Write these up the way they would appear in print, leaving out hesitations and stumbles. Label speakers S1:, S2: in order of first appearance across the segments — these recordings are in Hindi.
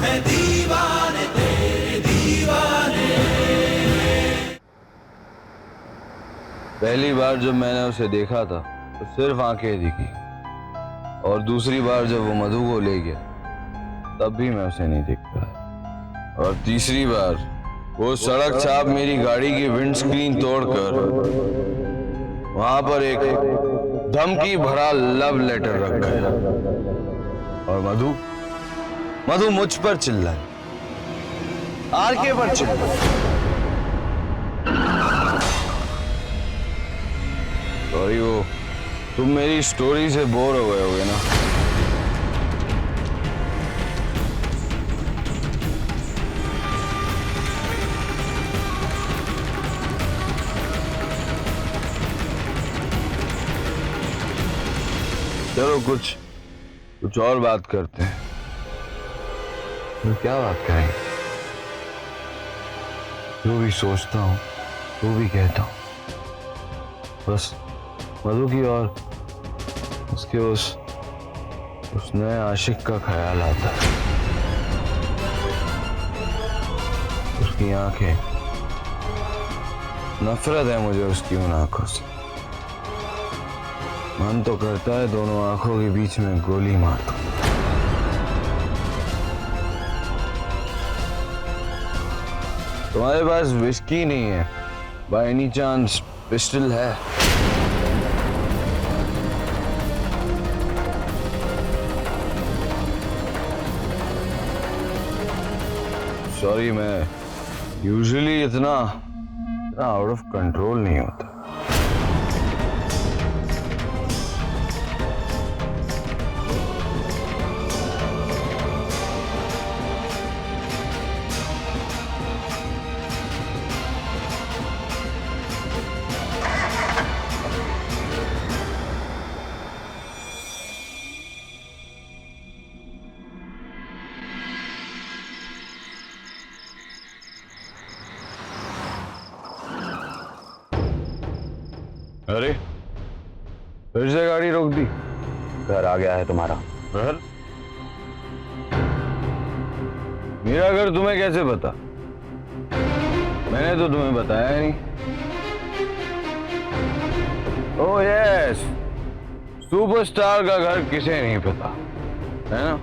S1: है दीवाने तेरे दीवाने।
S2: पहली बार जब मैंने उसे देखा था तो सिर्फ आंखें दिखी, और दूसरी बार जब वो मधु को ले गया तब भी मैं उसे नहीं देख पाया, और तीसरी बार वो सड़क छाप मेरी गाड़ी की विंडस्क्रीन तोड़कर वहां पर एक धमकी भरा लव लेटर रख गया, और मधु मुझ पर चिल्लाई, आरके पर चिल्लाई। सॉरी, वो तुम मेरी स्टोरी से बोर हो गए होगे ना। चलो कुछ और बात करते हैं। तो क्या बात करेंगे? जो भी सोचता हूँ वो भी कहता हूँ, बस मधु की और उसके उस नए आशिक का ख्याल आता है। उसकी आंखें, नफरत है मुझे उसकी उन आंखों से। मन तो करता है दोनों आंखों के बीच में गोली मार दूं। तुम्हारे पास विस्की नहीं है? बाय एनी चांस पिस्टल है? सॉरी, मैं यूजुअली इतना आउट ऑफ कंट्रोल नहीं होता। अरे, फिर से गाड़ी रोक दी?
S3: घर आ गया है तुम्हारा।
S2: घर? मेरा घर तुम्हें कैसे पता? मैंने तो तुम्हें बताया नहीं। ओह यस, सुपरस्टार का घर किसे नहीं पता, है ना?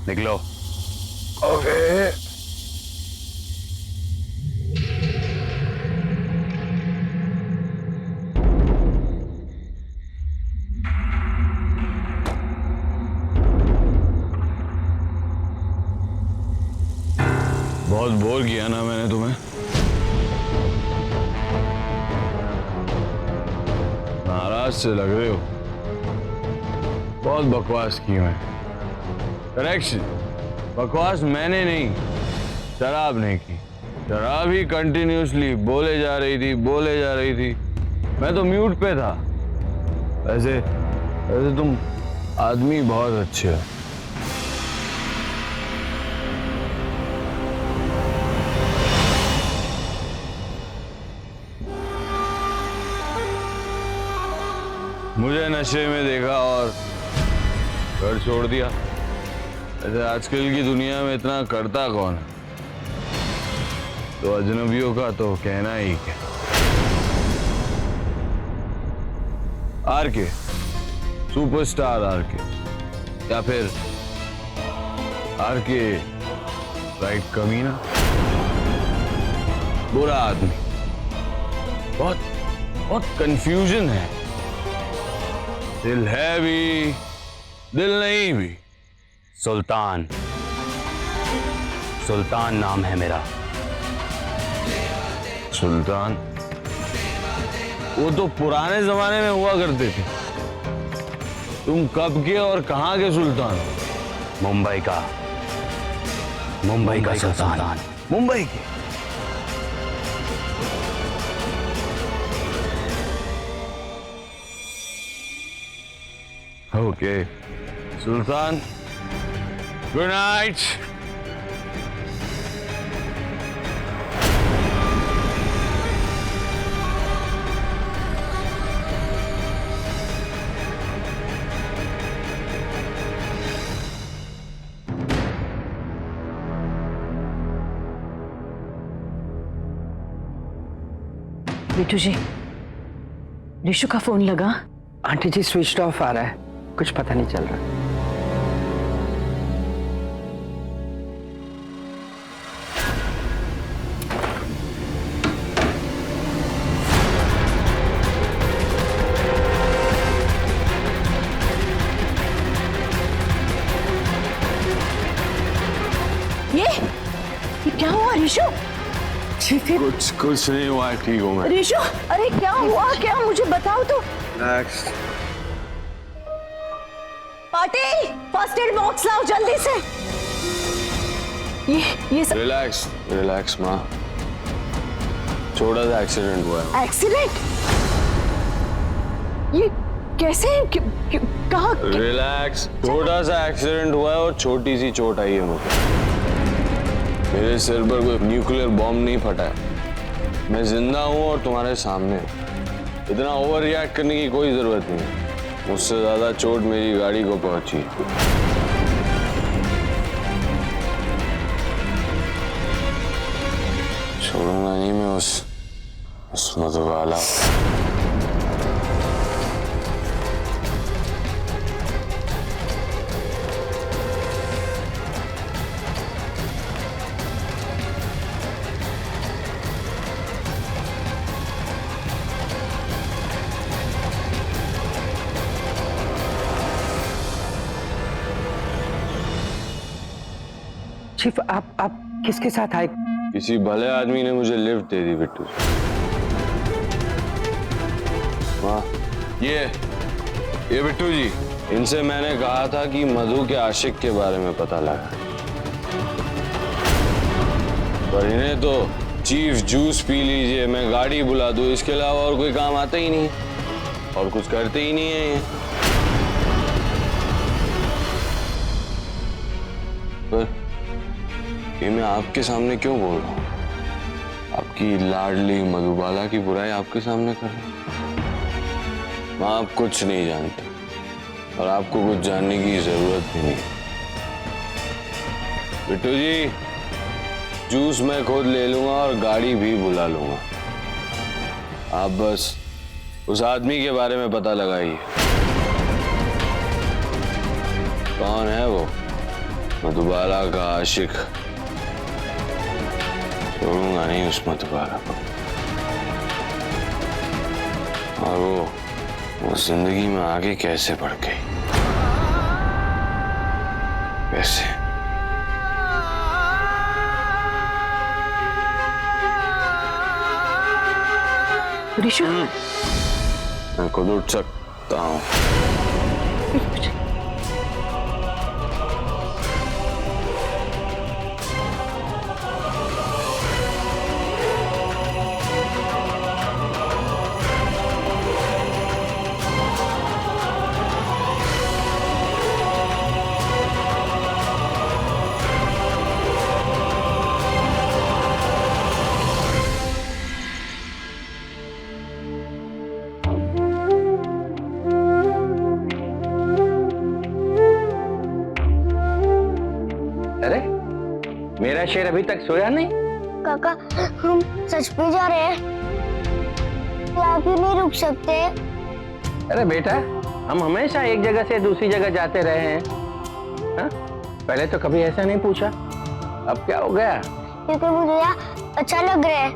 S3: निकलो।
S2: ओके। बहुत बोर किया ना मैंने तुम्हें? नाराज से लग रहे हो। बहुत बकवास की मैं। करेक्शन, बकवास मैंने नहीं, शराब ने की। शराब ही कंटिन्यूसली बोले जा रही थी। मैं तो म्यूट पे था। वैसे तुम आदमी बहुत अच्छे हो। मुझे नशे में देखा और घर छोड़ दिया। ऐसे आजकल की दुनिया में इतना करता कौन है? तो अजनबियों का तो कहना ही क्या। आरके, सुपरस्टार आरके, या फिर आरके राइट कमीना, बुरा आदमी। बहुत कंफ्यूजन है। दिल है भी, दिल नहीं भी।
S3: सुल्तान नाम है मेरा।
S2: सुल्तान? वो तो पुराने जमाने में हुआ करते थे। तुम कब के और कहां के सुल्तान?
S3: मुंबई का सुल्तान।
S2: मुंबई के? ओके सुल्तान, गुड नाइट।
S4: बिट्टू जी, रिशु का फोन लगा?
S5: आंटी जी स्विच ऑफ आ रहा है, कुछ पता नहीं चल रहा।
S4: ये क्या हुआ रिशु?
S2: कुछ नहीं हुआ, ठीक हूँ मैं।
S4: रिशु, अरे क्या हुआ? क्या मुझे बताओ तो। पाटिल, फर्स्ट एड बॉक्स लाओ जल्दी से। ये सब
S2: रिलैक्स माँ, छोटा सा एक्सीडेंट हुआ है।
S4: एक्सीडेंट? ये कैसे? कहाँ?
S2: रिलैक्स, छोटा सा एक्सीडेंट हुआ है और छोटी सी चोट आई है मुझे। मेरे सिर पर कोई न्यूक्लियर बॉम्ब नहीं फटा है। मैं जिंदा हूँ और तुम्हारे सामने। इतना ओवर रिएक्ट करने की कोई जरूरत नहीं। मुझसे ज्यादा चोट मेरी गाड़ी को पहुंची। छोड़ूंगा नहीं मैं उस मधुबाला।
S5: चीफ, आप किसके साथ आए?
S2: किसी भले आदमी ने मुझे लिफ्ट दे दी बिट्टू। वाह, ये बिट्टू जी, इनसे मैंने कहा था कि मधु के आशिक के बारे में पता लगा, पर इन्हें तो चीफ जूस पी लीजिए, मैं गाड़ी बुला दूं, इसके अलावा और कोई काम आता ही नहीं और कुछ करते ही नहीं है ये। पर ये मैं आपके सामने क्यों बोल रहा हूँ? आपकी लाडली मधुबाला की बुराई आपके सामने कर रहा हूँ। माँ, आप कुछ नहीं जानते और आपको कुछ जानने की जरूरत भी नहीं। बिट्टू जी, जूस मैं खुद ले लूंगा और गाड़ी भी बुला लूंगा। आप बस उस आदमी के बारे में पता लगाइए। कौन है वो मधुबाला का आशिक? छोड़ूंगा नहीं उस मधुबाला को। और वो जिंदगी में आगे कैसे बढ़ गई, कैसे?
S4: रिशु,
S2: मैं खुद उठ सकता हूँ।
S5: अरे, मेरा शेर अभी तक सोया नहीं?
S6: काका, हम सच में जा रहे हैं, आप ही नहीं रुक सकते?
S5: अरे बेटा, हम हमेशा एक जगह से दूसरी जगह जाते रहे हैं। हा? पहले तो कभी ऐसा नहीं पूछा, अब क्या हो गया?
S6: क्योंकि मुझे यहाँ अच्छा लग रहा है।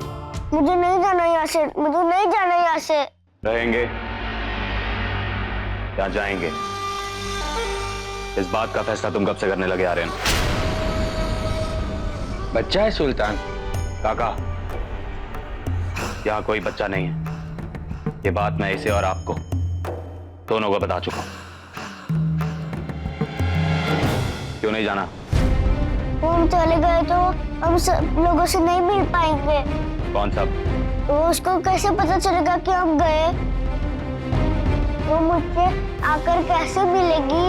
S6: मुझे नहीं जाना यहाँ से, मुझे नहीं जाना यहाँ से।
S3: रहेंगे या जाएंगे, इस बात का फैसला तुम कब से करने लगे आर्यन?
S5: बच्चा है सुल्तान।
S3: काका, यहाँ कोई बच्चा नहीं है। ये बात मैं इसे और आपको दोनों को बता चुका हूं। क्यों नहीं जाना?
S6: वो हम चले गए तो हम सब लोगों से नहीं मिल पाएंगे।
S3: कौन सब?
S6: तो उसको कैसे पता चलेगा कि हम गए? वो मुझसे आकर कैसे मिलेगी?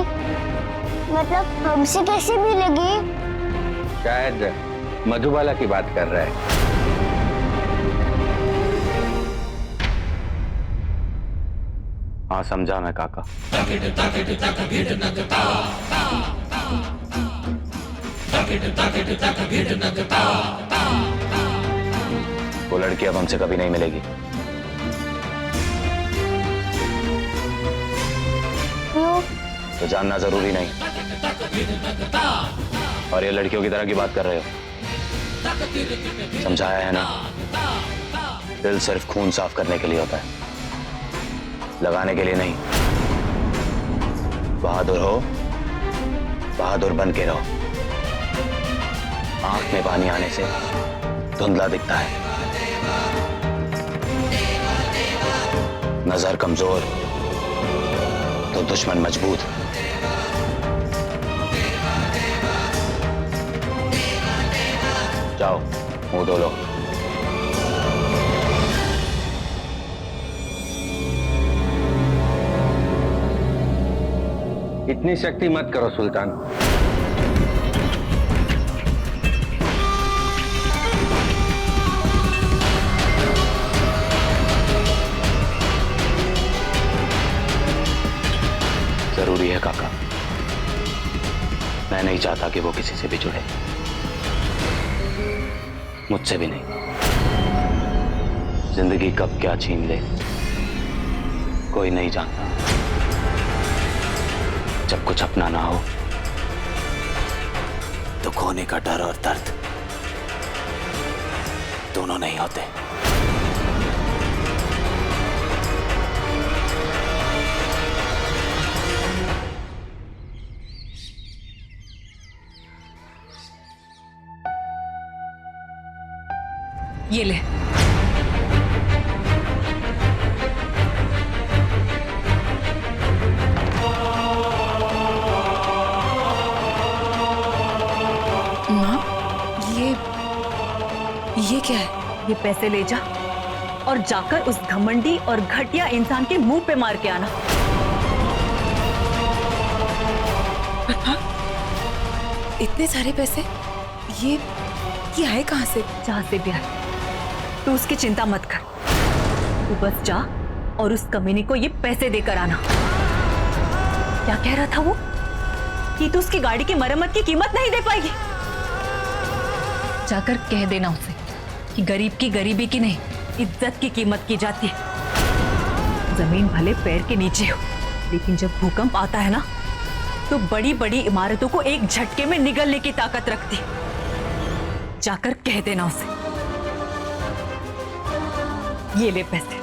S6: मतलब हमसे कैसे मिलेगी?
S5: शायद मधुबाला की बात कर रहा है।
S3: हाँ, समझा मैं काका। वो लड़की अब हमसे कभी नहीं मिलेगी। तो जानना जरूरी नहीं। और ये लड़कियों की तरह की बात कर रहे हो? समझाया है ना, दिल सिर्फ खून साफ करने के लिए होता है, लगाने के लिए नहीं। बहादुर हो, बहादुर बन के रहो। आंख में पानी आने से धुंधला दिखता है, नजर कमजोर तो दुश्मन मजबूत। जाओ मुंह धो लो।
S5: इतनी शक्ति मत करो सुल्तान।
S3: जरूरी है काका, मैं नहीं चाहता कि वो किसी से भी जुड़े, मुझसे भी नहीं। जिंदगी कब क्या छीन ले कोई नहीं जानता। जब कुछ अपना ना हो तो खोने का डर और दर्द दोनों नहीं होते।
S7: ये ले।
S4: माँ,
S7: ये क्या है?
S4: ये पैसे ले जा और जाकर उस घमंडी और घटिया इंसान के मुंह पे मार के आना।
S7: इतने सारे पैसे? ये आए कहां से?
S4: जहां से भी आए, तू उसकी चिंता मत कर। तू बस जा और उस कमीनी को ये पैसे देकर आना। क्या कह रहा था वो कि तू उसकी गाड़ी की मरम्मत की कीमत नहीं दे पाएगी? जाकर कह देना उसे कि गरीब की गरीबी की नहीं, इज्जत की कीमत की जाती है। जमीन भले पैर के नीचे हो, लेकिन जब भूकंप आता है ना, तो बड़ी बड़ी इमारतों को एक झटके में निगलने की ताकत रखती है। जाकर कह देना उसे। ये ले पैसे।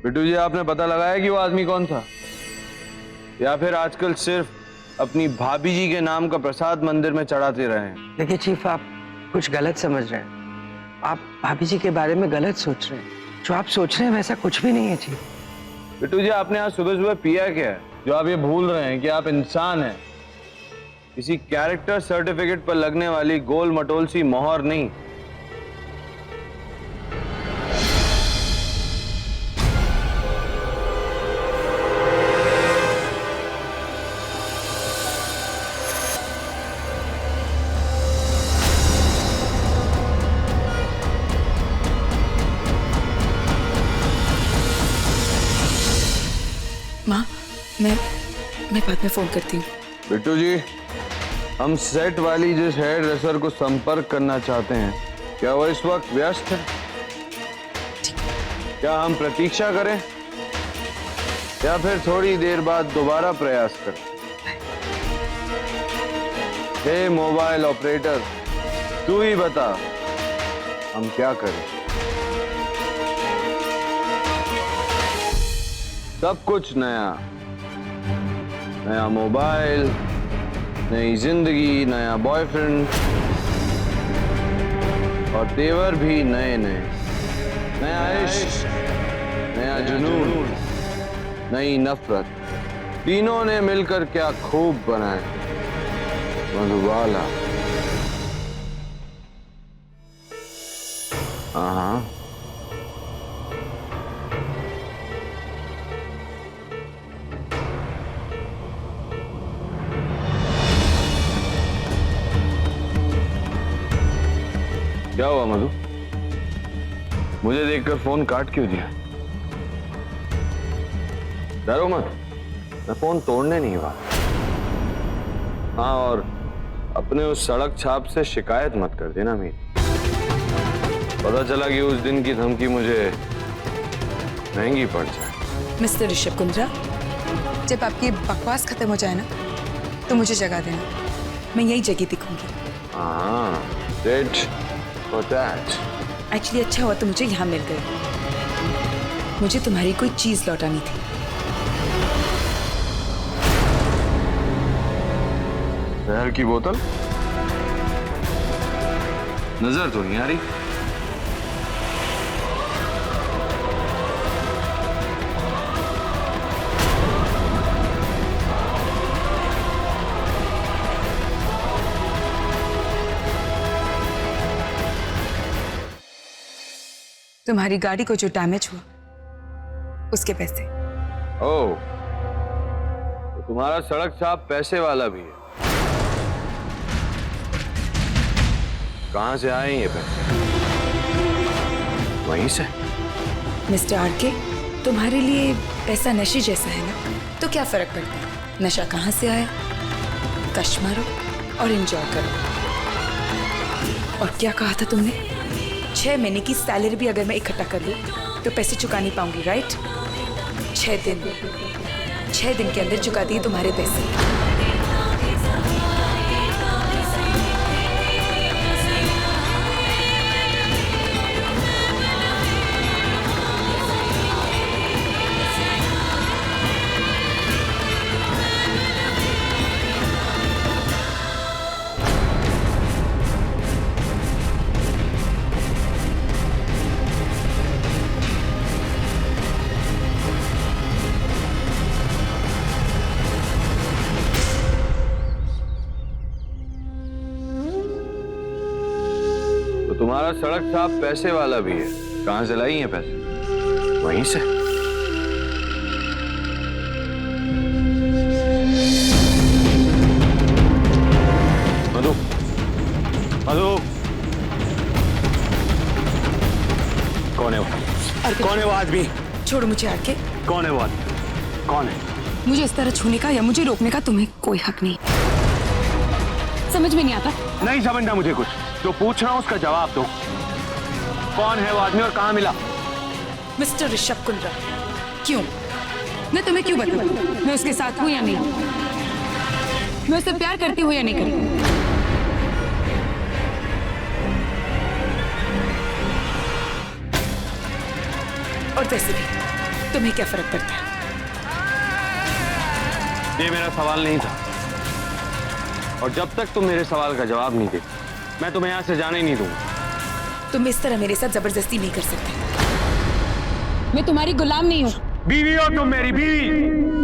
S2: बिट्टू जी, आपने पता लगाया कि वो आदमी कौन था? या फिर आजकल सिर्फ अपनी भाभी जी के नाम का प्रसाद मंदिर में चढ़ाते रहे हैं?
S8: देखिए चीफ, आप कुछ गलत समझ रहे हैं। आप भाभी जी के बारे में गलत सोच रहे हैं। जो आप सोच रहे हैं वैसा कुछ भी नहीं है चीफ।
S2: बिट्टू जी, आपने आज सुबह सुबह पिया क्या है जो आप ये भूल रहे हैं कि आप इंसान हैं? किसी कैरेक्टर सर्टिफिकेट पर लगने वाली गोल मटोल सी मोहर नहीं।
S7: माँ, मैं बाद में फोन करती हूँ।
S2: बिट्टू जी, हम सेट वाली जिस हेयर ड्रेसर को संपर्क करना चाहते हैं, क्या वो इस वक्त व्यस्त है? क्या हम प्रतीक्षा करें या फिर थोड़ी देर बाद दोबारा प्रयास करें? हे मोबाइल ऑपरेटर, तू ही बता, हम क्या करें? सब कुछ नया, नया मोबाइल, नई जिंदगी, नया बॉयफ्रेंड और तेवर भी नए नए, नया इश्क, नया जुनून, नई नफरत, तीनों ने मिलकर क्या खूब बनाए मधुबाला। हाँ, क्या हुआ मधु? मुझे देखकर फोन काट क्यों दिया? डरो मत, मैं फोन तोड़ने नहीं हुआ। हाँ, और अपने उस सड़क छाप से शिकायत मत कर देना मीर। पता चला कि उस दिन की धमकी मुझे महंगी पड़ जाए।
S7: मिस्टर ऋषभ कुंद्रा, जब आपकी बकवास खत्म हो जाए ना तो मुझे जगह देना, मैं यही जगह दिखूंगी।
S2: हाँ, डेट फॉर दैट।
S7: एक्चुअली अच्छा हुआ तो मुझे यहाँ मिल गए। मुझे तुम्हारी कोई चीज लौटानी थी।
S2: जहर की बोतल? नजर तो नहीं आ रही।
S7: तुम्हारी गाड़ी को जो डैमेज हुआ उसके पैसे।
S2: ओह, तो तुम्हारा सड़क छाप पैसे वाला भी है। कहां से आए ये पैसे? वहीं से।
S7: मिस्टर आरके, तुम्हारे लिए पैसा नशे जैसा है ना, तो क्या फर्क पड़ता है नशा कहाँ से आया? कश मारो और एंजॉय करो। और क्या कहा था तुमने? 6 महीने की सैलरी भी अगर मैं इकट्ठा कर लूं तो पैसे चुका नहीं पाऊंगी, राइट? 6 दिन के अंदर चुका दिए तुम्हारे पैसे।
S2: तुम्हारा सड़क छाप पैसे वाला भी है। कहां से लाई हैं पैसे? वहीं से। मधु, मधु, कौन है वो? कौन है वो आदमी?
S7: छोड़ो मुझे आके।
S2: कौन है वो आदमी? कौन है?
S7: मुझे इस तरह छूने का या मुझे रोकने का तुम्हें कोई हक नहीं। समझ में नहीं आता?
S2: नहीं समझना मुझे कुछ। जो पूछ रहा हूं उसका जवाब दो। कौन है वो आदमी और कहां मिला?
S7: मिस्टर ऋषभ कुंद्रा। क्यों? मैं तुम्हें क्यों बताऊं मैं उसके साथ हूं या नहीं? मैं उससे प्यार करती हूं या नहीं करती? और वैसे भी तुम्हें क्या फर्क पड़ता है?
S2: ये मेरा सवाल नहीं था, और जब तक तुम मेरे सवाल का जवाब नहीं देती मैं तुम्हें यहां से जाने नहीं दूंगा।
S7: तुम इस तरह मेरे साथ जबरदस्ती नहीं कर सकते। मैं तुम्हारी गुलाम नहीं हूं।
S2: बीवी हो तुम, मेरी बीवी।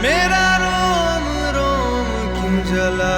S1: मेरा रोम रोम क्यों जला